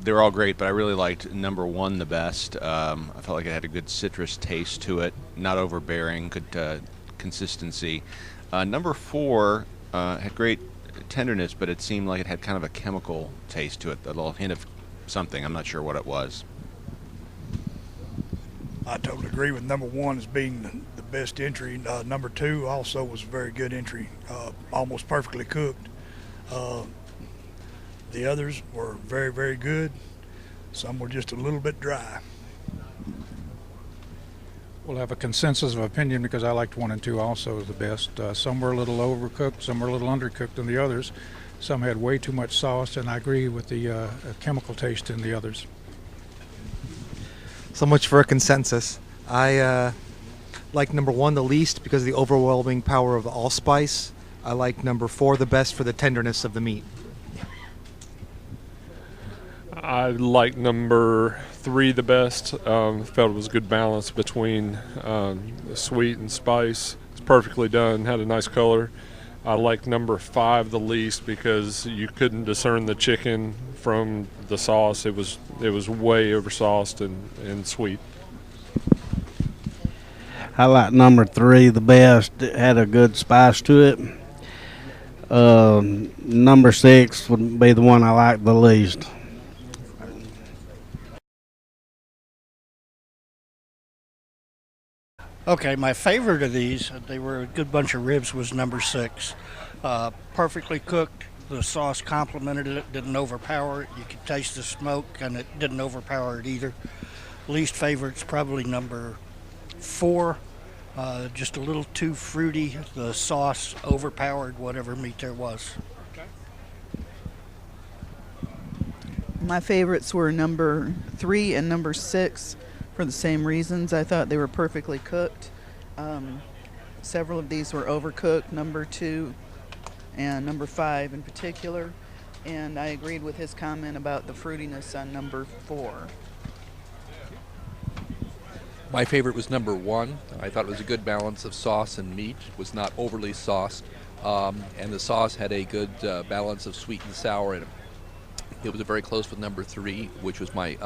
They were all great, but I really liked number 1 the best. I felt like it had a good citrus taste to it, not overbearing, good consistency. Number 4 had great tenderness, but it seemed like it had kind of a chemical taste to it, a little hint of something. I'm not sure what it was. I totally agree with number 1 as being the best entry. Number 2 also was a very good entry, almost perfectly cooked. The others were very, very good. Some were just a little bit dry. We'll have a consensus of opinion because I liked 1 and 2 also the best. Some were a little overcooked, some were a little undercooked than the others. Some had way too much sauce, and I agree with the chemical taste in the others. So much for a consensus. I like number 1 the least because of the overwhelming power of the allspice. I like number 4 the best for the tenderness of the meat. I like number 3 the best. Felt it was a good balance between sweet and spice. It's perfectly done, had a nice color. I like number 5 the least because you couldn't discern the chicken from the sauce. It was way oversauced and sweet. I like number 3 the best. It had a good spice to it. Number 6 would be the one I like the least. Okay, my favorite of these, they were a good bunch of ribs, was number 6. Perfectly cooked. The sauce complemented it, didn't overpower it. You could taste the smoke, and it didn't overpower it either. Least favorite's probably number 4. Just a little too fruity. The sauce overpowered whatever meat there was. My favorites were number 3 and number 6 for the same reasons. I thought they were perfectly cooked. Several of these were overcooked, number 2 and number 5 in particular. And I agreed with his comment about the fruitiness on number 4. My favorite was number 1. I thought it was a good balance of sauce and meat. It was not overly sauced. And the sauce had a good balance of sweet and sour in it. It was very close with number 3, which was my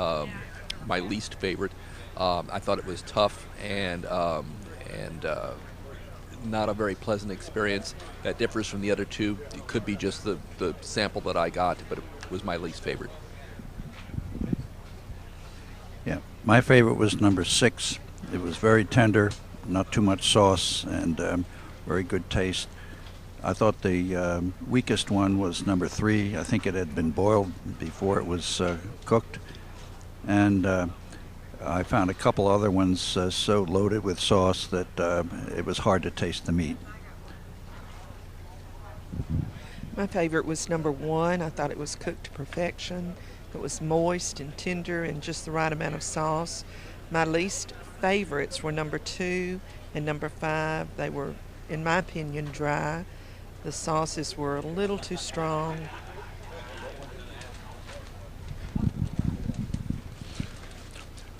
least favorite. I thought it was tough and not a very pleasant experience. That differs from the other 2. It could be just the sample that I got, but it was my least favorite. Yeah, my favorite was number 6. It was very tender, not too much sauce, and very good taste. I thought the weakest one was number 3. I think it had been boiled before it was cooked. And I found a couple other ones so loaded with sauce that it was hard to taste the meat. My favorite was number 1. I thought it was cooked to perfection. It was moist and tender and just the right amount of sauce. My least favorites were number 2 and number 5. They were, in my opinion, dry. The sauces were a little too strong.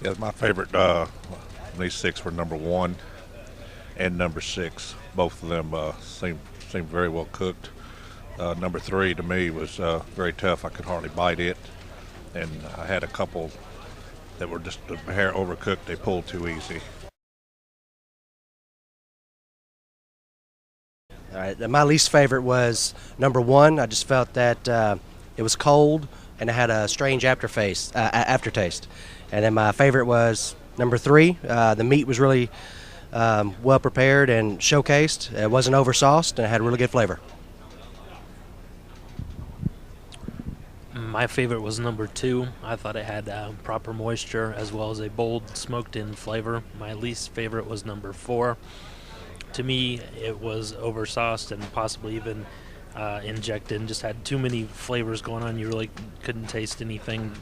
Yeah, my favorite, these 6 were number 1 and number 6. Both of them seemed very well cooked. Number 3 to me was very tough. I could hardly bite it. And I had a couple that were just a hair overcooked. They pulled too easy. All right, my least favorite was number 1. I just felt that it was cold and it had a strange aftertaste. And then my favorite was number 3. The meat was really well prepared and showcased. It wasn't oversauced and it had really good flavor. My favorite was number 2. I thought it had proper moisture as well as a bold smoked-in flavor. My least favorite was number 4. To me, it was oversauced and possibly even injected and just had too many flavors going on. You really couldn't taste anything.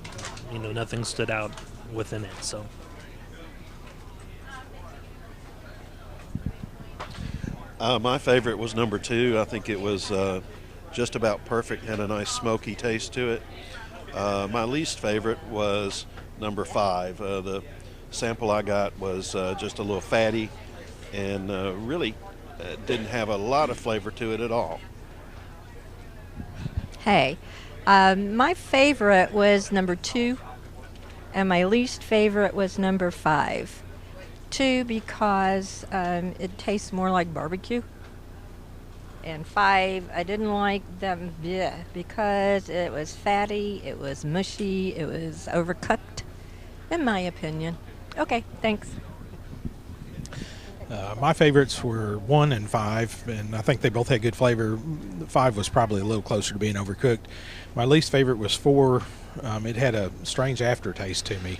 You know, nothing stood out within it. So. My favorite was number 2. I think it was just about perfect, had a nice smoky taste to it. My least favorite was number 5. The sample I got was just a little fatty and really didn't have a lot of flavor to it at all. Hey, My favorite was number 2, and my least favorite was number 5. 2 because it tastes more like barbecue, and 5 I didn't like them because it was fatty, it was mushy, it was overcooked, in my opinion. Okay, thanks. My favorites were 1 and 5, and I think they both had good flavor. 5 was probably a little closer to being overcooked. My least favorite was 4. It had a strange aftertaste to me.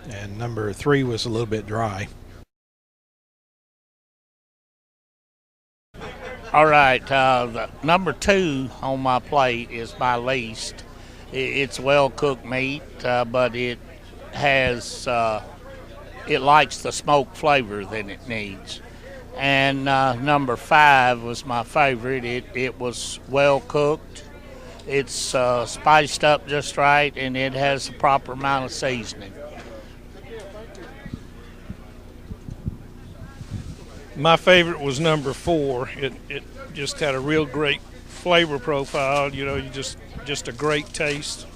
And number 3 was a little bit dry. All right, the number 2 on my plate is my least. It's well-cooked meat, but it has... it likes the smoke flavor that it needs. And number 5 was my favorite. It was well cooked. It's spiced up just right, and it has the proper amount of seasoning. My favorite was number 4. It just had a real great flavor profile. You know, just a great taste.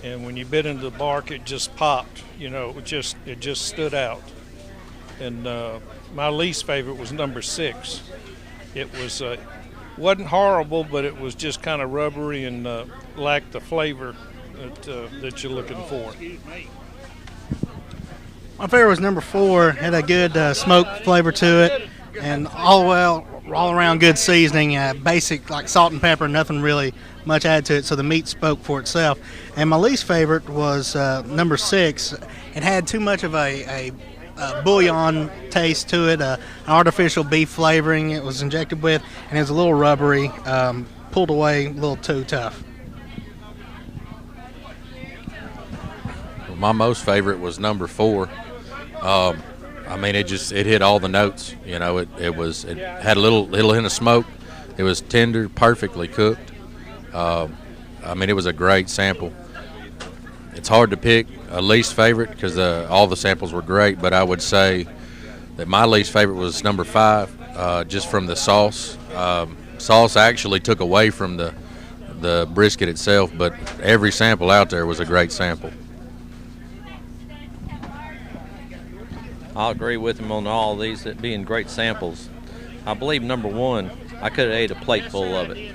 And when you bit into the bark, it just popped. You know, it just stood out. And my least favorite was number 6. It was wasn't horrible, but it was just kind of rubbery and lacked the flavor that you're looking for. My favorite was number 4. Had a good smoke flavor to it, and all around good seasoning. Basic like salt and pepper, nothing really much added to it, so the meat spoke for itself. And my least favorite was number 6. It had too much of a bouillon taste to it, an artificial beef flavoring it was injected with, and it was a little rubbery, pulled away a little too tough. My most favorite was number 4. I mean, it hit all the notes. You know, it had a little hint of smoke. It was tender, perfectly cooked. I mean, it was a great sample. It's hard to pick a least favorite because all the samples were great, but I would say that my least favorite was number 5, just from the sauce. Sauce actually took away from the brisket itself, but every sample out there was a great sample. I'll agree with him on all of these being great samples. I believe number 1, I could have ate a plate full of it.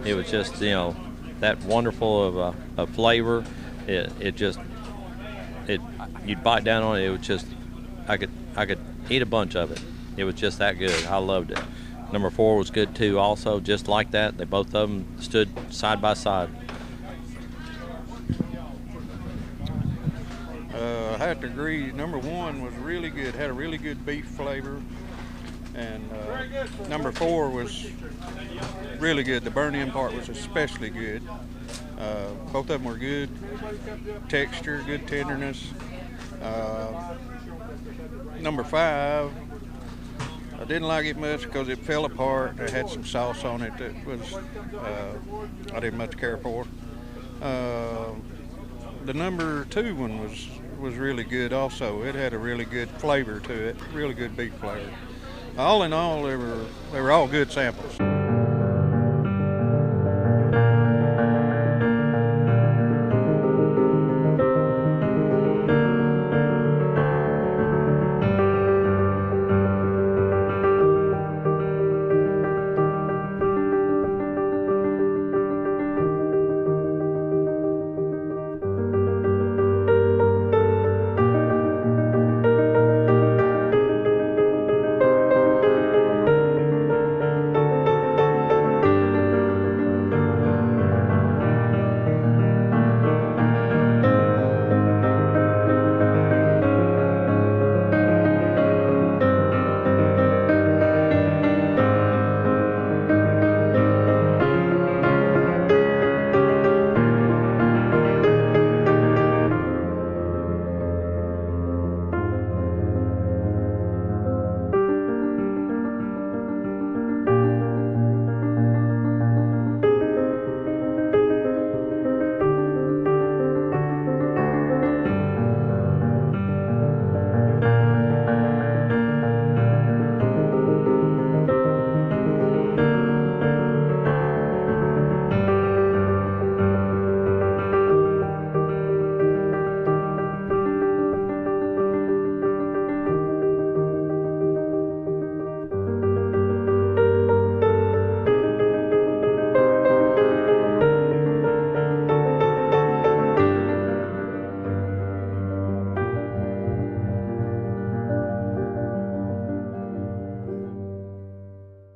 It was just, you know, that wonderful of a flavor. You'd bite down on it. It was just, I could eat a bunch of it. It was just that good. I loved it. Number 4 was good too. Also, just like that, they both of them stood side by side. I have to agree. Number 1 was really good. Had a really good beef flavor, and number 4 was really good. The burn-in part was especially good. Both of them were good texture, good tenderness. Number 5, I didn't like it much because it fell apart. It had some sauce on it that was I didn't much care for. The number 2 one was really good also. It had a really good flavor to it, really good beef flavor. All in all, they were all good samples.